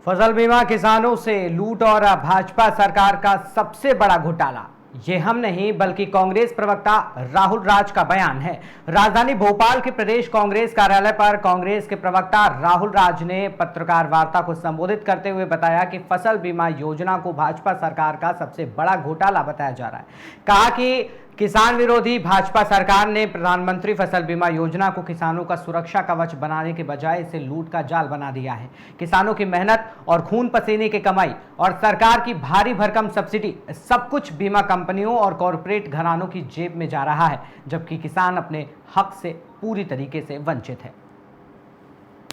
फसल बीमा किसानों से लूट और भाजपा सरकार का सबसे बड़ा घोटाला, ये हम नहीं बल्कि कांग्रेस प्रवक्ता राहुल राज का बयान है। राजधानी भोपाल के प्रदेश कांग्रेस कार्यालय पर कांग्रेस के प्रवक्ता राहुल राज ने पत्रकार वार्ता को संबोधित करते हुए बताया कि फसल बीमा योजना को भाजपा सरकार का सबसे बड़ा घोटाला बताया जा रहा है। कहा कि किसान विरोधी भाजपा सरकार ने प्रधानमंत्री फसल बीमा योजना को किसानों का सुरक्षा कवच बनाने के बजाय इसे लूट का जाल बना दिया है। किसानों की मेहनत और खून पसीने की कमाई और सरकार की भारी भरकम सब्सिडी, सब कुछ बीमा कंपनियों और कॉरपोरेट घरानों की जेब में जा रहा है, जबकि किसान अपने हक से पूरी तरीके से वंचित है।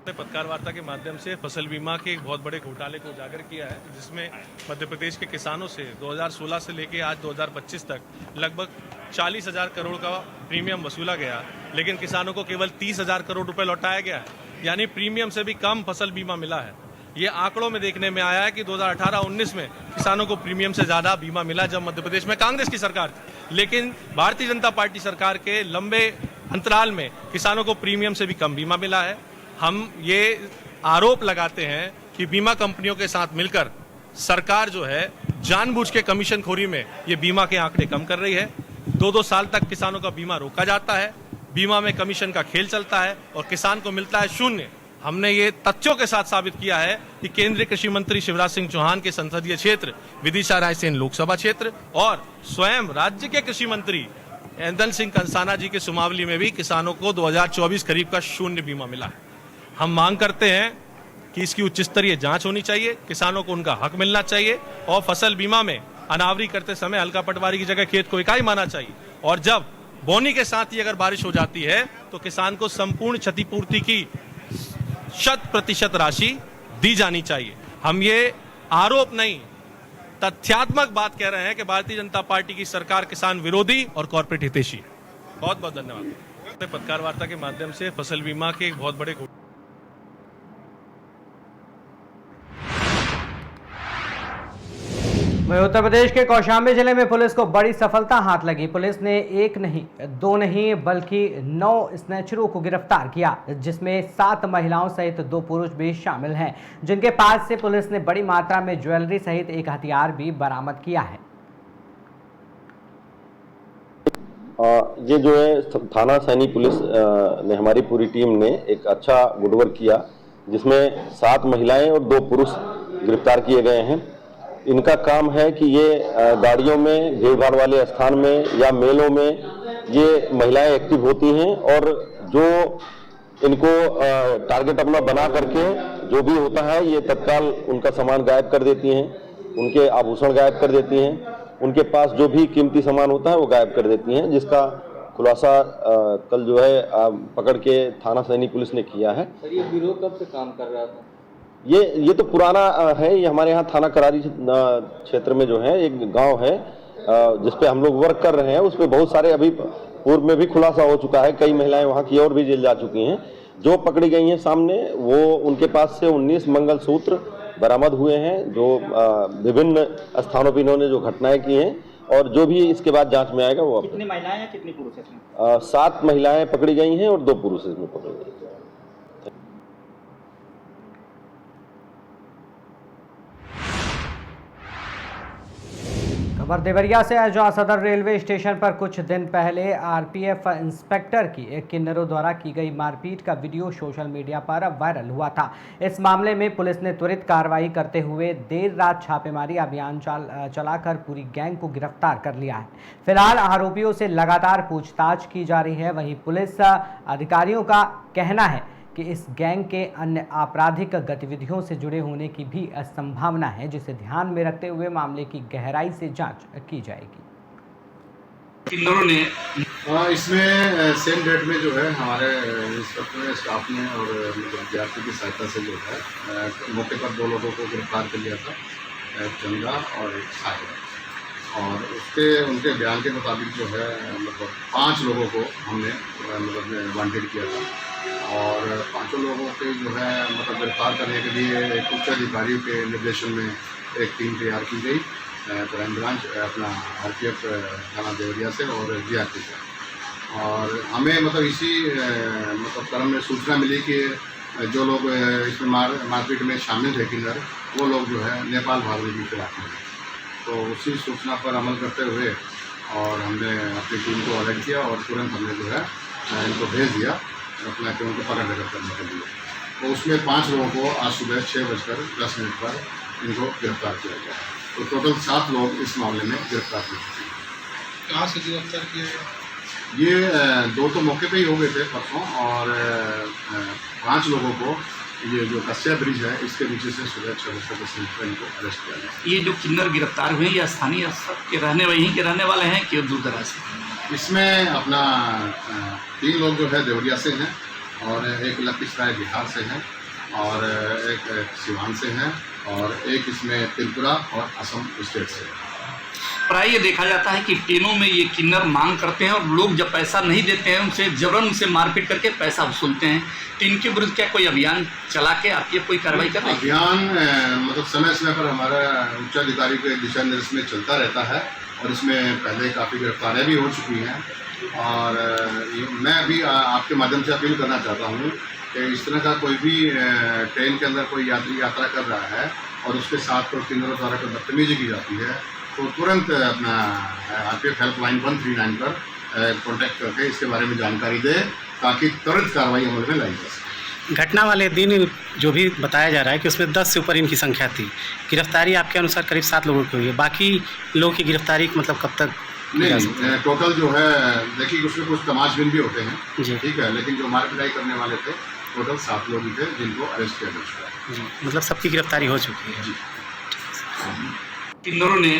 पत्रकार वार्ता के माध्यम से फसल बीमा के एक बहुत बड़े घोटाले को उजागर किया है, जिसमें मध्य प्रदेश के किसानों से 2016 से लेकर आज 2025 तक लगभग 40,000 करोड़ का प्रीमियम वसूला गया, लेकिन किसानों को केवल 30,000 करोड़ रुपए लौटाया गया है। यानी प्रीमियम से भी कम फसल बीमा मिला है। ये आंकड़ों में देखने में आया है कि 2018-19 में किसानों को प्रीमियम से ज्यादा बीमा मिला जब मध्य प्रदेश में कांग्रेस की सरकार थी, लेकिन भारतीय जनता पार्टी सरकार के लंबे अंतराल में किसानों को प्रीमियम से भी कम बीमा मिला है। हम ये आरोप लगाते हैं कि बीमा कंपनियों के साथ मिलकर सरकार जो है जानबूझ के कमीशन खोरी में ये बीमा के आंकड़े कम कर रही है। 2-2 साल तक किसानों का बीमा रोका जाता है, बीमा में कमीशन का खेल चलता है और किसान को मिलता है शून्य। हमने ये तथ्यों के साथ साबित किया है कि केंद्रीय कृषि मंत्री शिवराज सिंह चौहान के संसदीय क्षेत्र विदिशा रायसेन लोकसभा क्षेत्र और स्वयं राज्य के कृषि मंत्री ऐदल सिंह कंसाना जी के सुमावली में भी किसानों को 2024 करीब का शून्य बीमा मिला है। हम मांग करते हैं कि इसकी उच्च स्तरीय जांच होनी चाहिए, किसानों को उनका हक मिलना चाहिए और फसल बीमा में अनावरी करते समय हल्का पटवारी की जगह खेत को इकाई माना चाहिए और जब बोनी के साथ ही अगर बारिश हो जाती है तो किसान को संपूर्ण क्षतिपूर्ति की 100% राशि दी जानी चाहिए। हम ये आरोप नहीं, तथ्यात्मक बात कह रहे हैं कि भारतीय जनता पार्टी की सरकार किसान विरोधी और कॉर्पोरेट हितैषी है। बहुत बहुत धन्यवाद। पत्रकार वार्ता के माध्यम से फसल बीमा के एक बहुत बड़े वहीं उत्तर प्रदेश के कौशाम्बी जिले में पुलिस को बड़ी सफलता हाथ लगी। पुलिस ने 1 नहीं 2 नहीं बल्कि 9 स्नैचरों को गिरफ्तार किया, जिसमें 7 महिलाओं सहित 2 पुरुष भी शामिल हैं, जिनके पास से पुलिस ने बड़ी मात्रा में ज्वेलरी सहित एक हथियार भी बरामद किया है। ये जो है थाना सैनी पुलिस ने, हमारी पूरी टीम ने एक अच्छा गुडवर्क किया, जिसमें 7 महिलाएं और 2 पुरुष गिरफ्तार किए गए हैं। इनका काम है कि ये गाड़ियों में, भीड़ भाड़ वाले स्थान में या मेलों में ये महिलाएं एक्टिव होती हैं और जो इनको टारगेट अपना बना करके जो भी होता है ये तत्काल उनका सामान गायब कर देती हैं, उनके आभूषण गायब कर देती हैं, उनके पास जो भी कीमती सामान होता है वो गायब कर देती हैं, जिसका खुलासा कल जो है पकड़ के थाना सैनी पुलिस ने किया है। सर, ये गिरोह कब से काम कर रहा था? ये तो पुराना है। ये हमारे यहाँ थाना करारी क्षेत्र में जो है एक गांव है जिस पे हम लोग वर्क कर रहे हैं, उस पे बहुत सारे अभी पूर्व में भी खुलासा हो चुका है। कई महिलाएं वहाँ की और भी जेल जा चुकी हैं। जो पकड़ी गई हैं सामने, वो उनके पास से 19 मंगलसूत्र बरामद हुए हैं, जो विभिन्न स्थानों पर इन्होंने जो घटनाएं की हैं, और जो भी इसके बाद जांच में आएगा वो। कितनी महिलाएं हैं, कितनी पुरुष हैं? 7 महिलाएं पकड़ी गई हैं और 2 पुरुष इसमें पकड़े गए हैं। खबर देवरिया से है, जहां सदर रेलवे स्टेशन पर कुछ दिन पहले आरपीएफ इंस्पेक्टर की एक किन्नरों द्वारा की गई मारपीट का वीडियो सोशल मीडिया पर वायरल हुआ था। इस मामले में पुलिस ने त्वरित कार्रवाई करते हुए देर रात छापेमारी अभियान चलाकर पूरी गैंग को गिरफ्तार कर लिया है। फिलहाल आरोपियों से लगातार पूछताछ की जा रही है। वहीं पुलिस अधिकारियों का कहना है कि इस गैंग के अन्य आपराधिक गतिविधियों से जुड़े होने की भी संभावना है, जिसे ध्यान में रखते हुए मामले की गहराई से जांच की जाएगी। किन्नरों ने इसमें सेम डेट में जो है हमारे इंस्पेक्टर स्टाफ ने और विद्यार्थी की सहायता से जो है मौके पर 2 लोगों को गिरफ्तार कर लिया था, एक चंदा और एक साहिब। और उनके बयान के मुताबिक जो है मतलब 5 लोगों को हमने मतलब वांटेड किया था और 5 लोगों के जो है मतलब गिरफ्तार करने के लिए एक उच्च अधिकारियों के निर्देशन में एक टीम तैयार की गई, क्राइम ब्रांच अपना आरपीएफ थाना देवरिया से और जीआरपी से। और हमें मतलब इसी मतलब क्रम में सूचना मिली कि जो लोग इसमें मारपीट में शामिल थे किन्नर, वो लोग जो है नेपाल भागने की फिराक में हैं। तो उसी सूचना पर अमल करते हुए और हमने अपनी टीम को अलर्ट किया और तुरंत हमने जो है इनको भेज दिया अपना कि उनको पकड़ करने के लिए। तो उसमें 5 लोगों को आज सुबह 6:10 पर इनको गिरफ्तार किया गया। तो टोटल 7 लोग इस मामले में गिरफ्तार हो चुके हैं। कहाँ से गिरफ्तार किए गए? ये 2 तो मौके पे ही हो गए थे परसों और 5 लोगों को ये जो कस्या ब्रिज है इसके नीचे से सुबह 6:10 पर इनको अरेस्ट किया गया। ये जो किन्नर गिरफ्तार हुए या स्थानीय के वहीं के रहने वाले हैं कि दूर दराज से? इसमें अपना 3 लोग जो है देवरिया से हैं और एक लखीसराय बिहार से हैं और एक सिवान से हैं और एक इसमें त्रिपुरा और असम स्टेट से है। प्राय ये देखा जाता है कि ट्रेनों में ये किन्नर मांग करते हैं और लोग जब पैसा नहीं देते हैं उनसे जबरन उनसे मारपीट करके पैसा वसूलते हैं। तो इनके विरुद्ध क्या कोई अभियान चला के आप ये कोई कार्रवाई कर रहे हैं? अभियान मतलब समय समय पर हमारा उच्चाधिकारी के दिशा निर्देश में चलता रहता है और इसमें पहले काफ़ी गिरफ्तारियाँ भी हो चुकी हैं। और मैं अभी आपके माध्यम से अपील करना चाहता हूँ कि इस तरह का कोई भी ट्रेन के अंदर कोई यात्री यात्रा कर रहा है और उसके साथ कोई किन्नरों द्वारा कोई बदतमीजी की जाती है तो तुरंत अपना RPF हेल्पलाइन 139 पर कॉन्टैक्ट करके इसके बारे में जानकारी दे ताकि तुरंत कार्रवाई अमल में लाई जा सके। घटना वाले दिन जो भी बताया जा रहा है कि उसमें 10 से ऊपर इनकी संख्या थी। गिरफ्तारी आपके अनुसार करीब 7 लोगों की हुई है। बाकी लोगों की गिरफ्तारी मतलब कब तक? नहीं, टोटल जो है देखिए उसमें कुछ तमाशबीन भी होते हैं जी, ठीक है, लेकिन जो मार पिटाई करने वाले थे टोटल 7 लोग ही थे जिनको अरेस्ट किया जा चुका है। जी, मतलब सबकी गिरफ्तारी हो चुकी है। जी। किन्नरों ने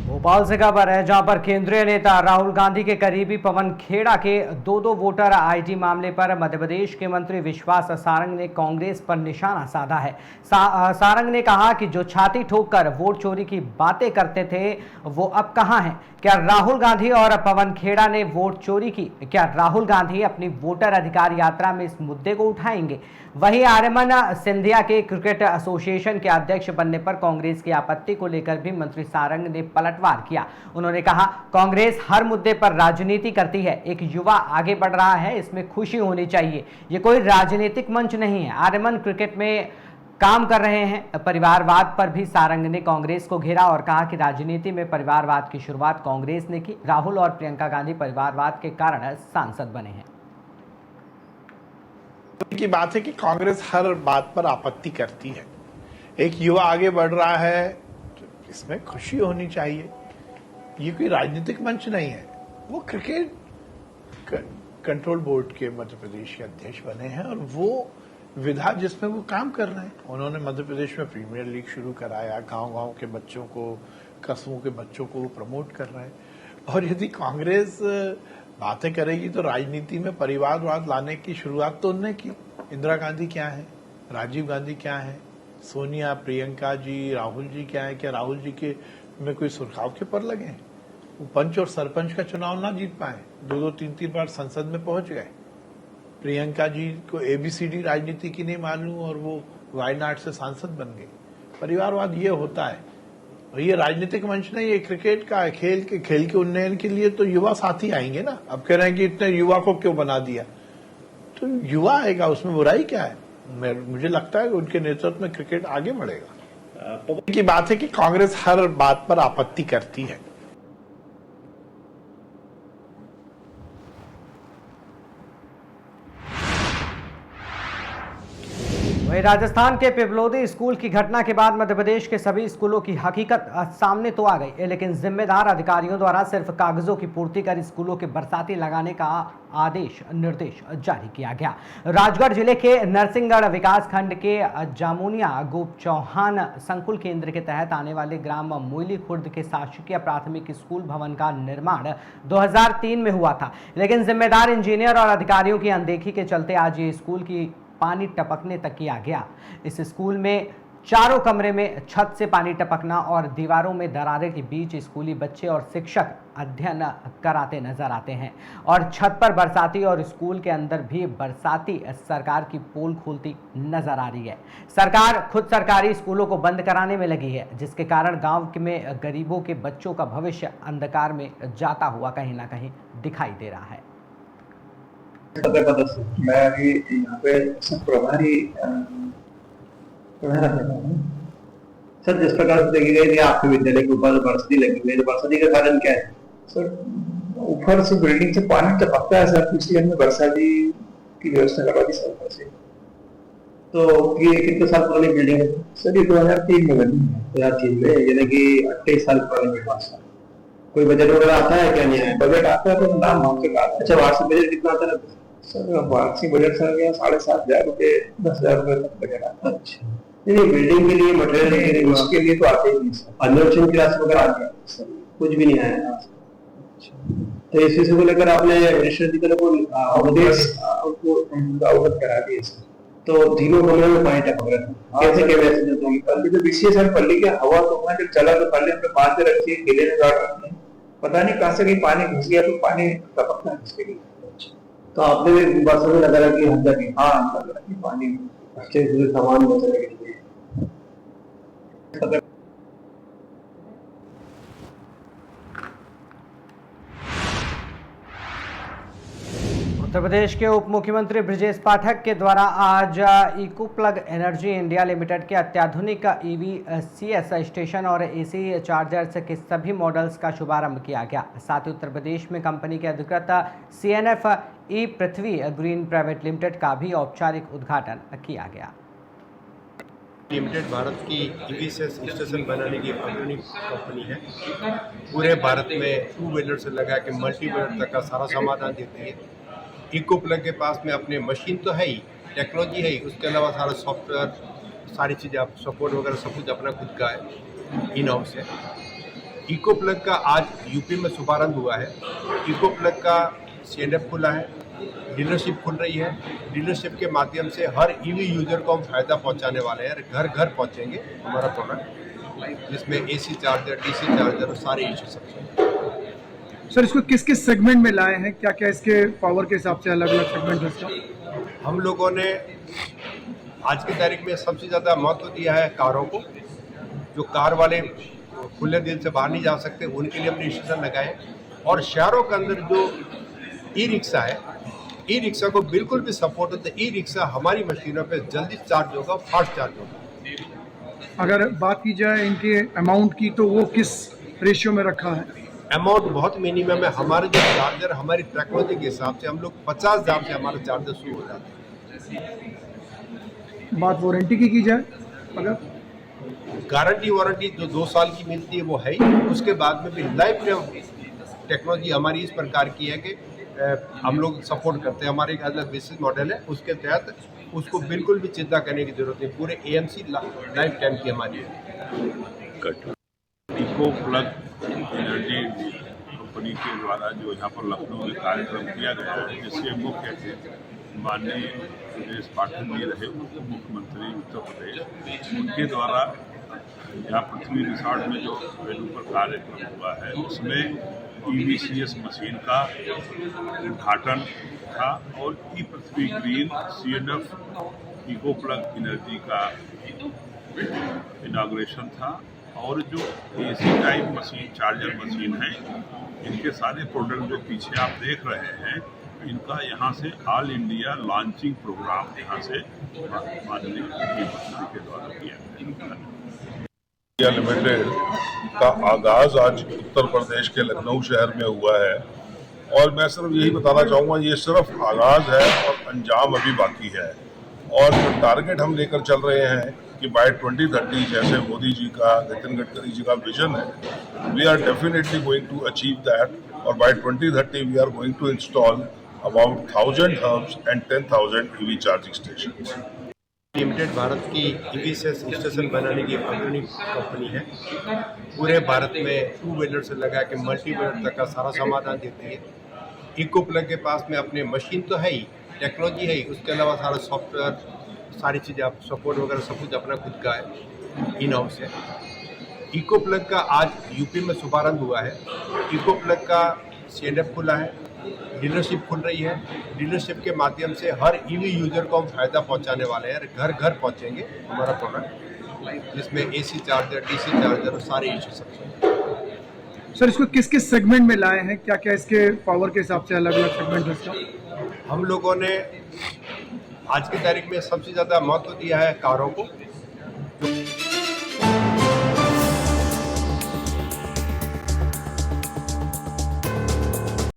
भोपाल से खबर है जहां पर केंद्रीय नेता राहुल गांधी के करीबी पवन खेड़ा के 2 वोटर आईडी मामले पर मध्य प्रदेश के मंत्री विश्वास सारंग ने कांग्रेस पर निशाना साधा है। सारंग ने कहा कि जो छाती ठोककर वोट चोरी की बातें करते थे वो अब कहां हैं? क्या राहुल गांधी और पवन खेड़ा ने वोट चोरी की? क्या राहुल गांधी अपनी वोटर अधिकार यात्रा में इस मुद्दे को उठाएंगे? वहीं आर्यमन सिंधिया के क्रिकेट एसोसिएशन के अध्यक्ष बनने पर कांग्रेस की आपत्ति को लेकर भी मंत्री सारंग ने पलटवार किया। उन्होंने कहा कांग्रेस हर मुद्दे पर राजनीति करती है। एक युवा आगे बढ़ रहा है, इसमें खुशी होनी चाहिए। ये कोई राजनीतिक मंच नहीं है। आर्यमन क्रिकेट में काम कर रहे हैं। परिवारवाद पर भी सारंग ने कांग्रेस को घेरा और कहा कि राजनीति में परिवारवाद की शुरुआत कांग्रेस ने की। राहुल और प्रियंका गांधी परिवारवाद के कारण सांसद बने हैं। की बात है कि कांग्रेस हर बात पर आपत्ति करती है। एक युवा आगे बढ़ रहा है तो इसमें खुशी होनी चाहिए। ये कोई राजनीतिक मंच नहीं है। वो क्रिकेट कंट्रोल बोर्ड के मध्य प्रदेश के अध्यक्ष बने हैं और वो विधा जिसमें वो काम कर रहे हैं। उन्होंने मध्य प्रदेश में प्रीमियर लीग शुरू कराया, गांव-गांव के बच्चों को, कस्बों के बच्चों को प्रमोट कर रहे हैं। और यदि कांग्रेस बातें करेगी तो राजनीति में परिवारवाद लाने की शुरुआत तो उन्होंने की। इंदिरा गांधी क्या है, राजीव गांधी क्या है, सोनिया, प्रियंका जी, राहुल जी क्या है? क्या राहुल जी के में कोई सुरखाव के पर लगे हैं? वो पंच और सरपंच का चुनाव ना जीत पाए, 2-2, 3-3 बार संसद में पहुंच गए। प्रियंका जी को ABCD राजनीति की नहीं मालूम और वो वायनाड से सांसद बन गई। परिवारवाद ये होता है और ये राजनीतिक मंच नहीं, ये क्रिकेट का है। खेल के उन्नयन के लिए तो युवा साथी आएंगे ना। अब कह रहे हैं कि इतने युवा को क्यों बना दिया, तो युवा आएगा, उसमें बुराई क्या है? मुझे लगता है कि उनके नेतृत्व में क्रिकेट आगे बढ़ेगा। की बात है कि कांग्रेस हर बात पर आपत्ति करती है। वहीं राजस्थान के पिपलोदी स्कूल की घटना के बाद मध्य प्रदेश के सभी स्कूलों की हकीकत सामने तो आ गई, लेकिन जिम्मेदार अधिकारियों द्वारा सिर्फ कागजों की पूर्ति कर स्कूलों के बरसाती लगाने का निर्देश जारी किया गया। राजगढ़ जिले के नरसिंहगढ़ विकास खंड के जामुनिया गोप चौहान संकुल केंद्र के तहत आने वाले ग्राम मोइली खुर्द के शासकीय प्राथमिक स्कूल भवन का निर्माण 2003 में हुआ था, लेकिन जिम्मेदार इंजीनियर और अधिकारियों की अनदेखी के चलते आज ये स्कूल की पानी टपकने तक किया गया। इस स्कूल में चारों कमरे में छत से पानी टपकना और दीवारों में दरारें के बीच स्कूली बच्चे और शिक्षक अध्ययन कराते नजर आते हैं और छत पर बरसाती और स्कूल के अंदर भी बरसाती सरकार की पोल खोलती नजर आ रही है। सरकार खुद सरकारी स्कूलों को बंद कराने में लगी है, जिसके कारण गांव में गरीबों के बच्चों का भविष्य अंधकार में जाता हुआ कहीं ना कहीं दिखाई दे रहा है। मैं अभी यहाँ पे सब प्रभारी रहता हूँ सर। जिस प्रकार से देखी गई थी आपके विद्यालय के ऊपर बरसती लगी हुई है, बरसाती का कारण क्या है सर? ऊपर से बिल्डिंग से पानी टपकता है सर, इसलिए हमने बरसाती की व्यवस्था करवा दी सर ऊपर से। तो ये कितने साल पुरानी बिल्डिंग है सर? ये 2003 में बनी है, 2003 में, यानी कि 28 साल पुरानी बिल्डिंग। कोई बजट वगैरह आता है क्या? नहीं है बजट आता है तो नाम मांग के। अच्छा वार्षिक बजट कितना आता है सर? वार्षिक बजट सर 7,500 रुपये 10,000 रुपये तक बजट आता है। अच्छा नहीं, बिल्डिंग के लिए मटेरियल उसके लिए तो आते ही नहीं सर। अन्वेषण क्लास वगैरह आ गया सर, कुछ भी नहीं आया। तो इस विषय को लेकर आपने मिनिस्टर जी को अवगत करा दिए सर। तो तीनों कमरे में पानी टपक रहा था, कैसे क्या मैसेज होगी? कल जो विशेष है पल्ली के हवा तो जब चला तो पल्ली पे बांध के रखी है, गिले में गाड़ रखते हैं, पता नहीं कहां से कहीं पानी घुस गया तो पानी टपकता है उसके लिए। तो आपने भी बरसों में लगा रहा कि हम जाके हाँ पानी अच्छे से सामान बचने के लिए। उत्तर प्रदेश के उप मुख्यमंत्री ब्रजेश पाठक के द्वारा आज इकोप्लग एनर्जी इंडिया लिमिटेड के अत्याधुनिक ईवी CS स्टेशन और AC चार्जर्स के सभी मॉडल्स का शुभारंभ किया गया। साथ ही उत्तर प्रदेश में कंपनी के अधिकृत CNF ई पृथ्वी ग्रीन प्राइवेट लिमिटेड का भी औपचारिक उद्घाटन किया गया। लिमिटेड भारत की ईवी स्टेशन बनाने की अग्रणी कंपनी है। पूरे भारत में 2 व्हीलर से लगा के मल्टी व्हीलर तक का सारा समाधान देती है। इकोप्लग के पास में अपने मशीन तो है ही, टेक्नोलॉजी है ही, उसके अलावा सारा सॉफ्टवेयर, सारी चीज़ें आप सपोर्ट वगैरह सब कुछ अपना खुद का है, इन हाउस है। इकोप्लग का आज यूपी में शुभारंभ हुआ है। इकोप्लग का CNF खुला है, डीलरशिप खुल रही है। डीलरशिप के माध्यम से हर ईवी यूजर को हम फायदा पहुंचाने वाले हैं। घर घर पहुंचेंगे हमारा प्रोडक्ट, जिसमें AC चार्जर, DC चार्जर और सारे इश्यू सब। सर इसको किस किस सेगमेंट में लाए हैं, क्या क्या इसके पावर के हिसाब से अलग अलग सेगमेंट है इसका? हम लोगों ने आज की तारीख में सबसे ज़्यादा महत्व दिया है कारों को। जो कार वाले खुले दिल से बाहर नहीं जा सकते उनके लिए हमने स्टेशन लगाए। और शहरों के अंदर जो ई-रिक्शा है, ई-रिक्शा को बिल्कुल भी सपोर्ट होता है। ई-रिक्शा हमारी मशीनों पे जल्दी चार्ज होगा, फास्ट चार्ज होगा। अगर बात की जाए इनके अमाउंट की तो वो किस रेशियो में रखा है? अमाउंट बहुत मिनिमम है। हमारे जो चार्जर हमारी टेक्नोलॉजी के हिसाब से हम लोग 50,000 से हमारे चार्जर शुरू हो जाते हैं। बात वारंटी की जाए, अगर गारंटी वारंटी जो 2 साल की मिलती है वो है ही। उसके बाद में भी लाइफ टाइम टेक्नोलॉजी हमारी इस प्रकार की है कि हम लोग सपोर्ट करते हैं। हमारे एक अलग बिजनेस मॉडल है, उसके तहत उसको बिल्कुल भी चिंता करने की जरूरत नहीं। पूरे AMC लाइफ टाइम की हमारी है। इकोप्लग एनर्जी कंपनी के द्वारा जो यहाँ पर लखनऊ में कार्यक्रम किया गया है, जिसके मुख्य अतिथि माननीय ब्रजेश पाठक जी रहे, उप मुख्यमंत्री उत्तर प्रदेश, उनके द्वारा यहाँ पृथ्वी रिसोर्ट में जो वेन्यू पर कार्यक्रम हुआ है उसमें EVCS मशीन का उद्घाटन था और ई पृथ्वी ग्रीन CNF इकोप्लग एनर्जी का इनाग्रेशन था। और जो AC type machine, charger machine है, इनके सारे प्रोडक्ट जो पीछे आप देख रहे हैं, इनका यहाँ से ऑल इंडिया लॉन्चिंग प्रोग्राम यहाँ से माननीय मुख्यमंत्री के द्वारा किया गया। लिमिटेड का आगाज आज उत्तर प्रदेश के लखनऊ शहर में हुआ है और मैं सिर्फ यही बताना चाहूँगा, ये सिर्फ आगाज है और अंजाम अभी बाकी है। और जो टारगेट हम लेकर चल रहे हैं कि बाय 2030 जैसे मोदी जी का, नितिन गडकरी जी का विजन है, we are definitely going to achieve that. और by 2030 we are going to install about 1000 hubs and 10,000 EV charging stations. Limited Bharat की ईवी स्टेशन बनाने की अग्रणी कंपनी है। पूरे भारत में 2 व्हीलर से लगा के मल्टी व्हीलर तक का सारा समाधान देती है। इकोप्लग के पास में अपने मशीन तो है ही, टेक्नोलॉजी है ही, उसके अलावा सारा सॉफ्टवेयर, सारी चीज़ें आप सपोर्ट वगैरह सब कुछ अपना खुद का है, इन हाउस है। इकोप्लग का आज यूपी में शुभारंभ हुआ है। इकोप्लग का CNF खुला है, डीलरशिप खुल रही है। डीलरशिप के माध्यम से हर EV यूजर को हम फायदा पहुंचाने वाले हैं। घर घर पहुंचेंगे हमारा प्रोडक्ट, जिसमें AC चार्जर, DC चार्जर और सारे इश्यू सब। सर इसको किस किस सेगमेंट में लाए हैं, क्या क्या इसके पावर के हिसाब से अलग अलग सेगमेंट है इसका? हम लोगों ने आज की तारीख में सबसे ज़्यादा महत्व दिया है कारों को।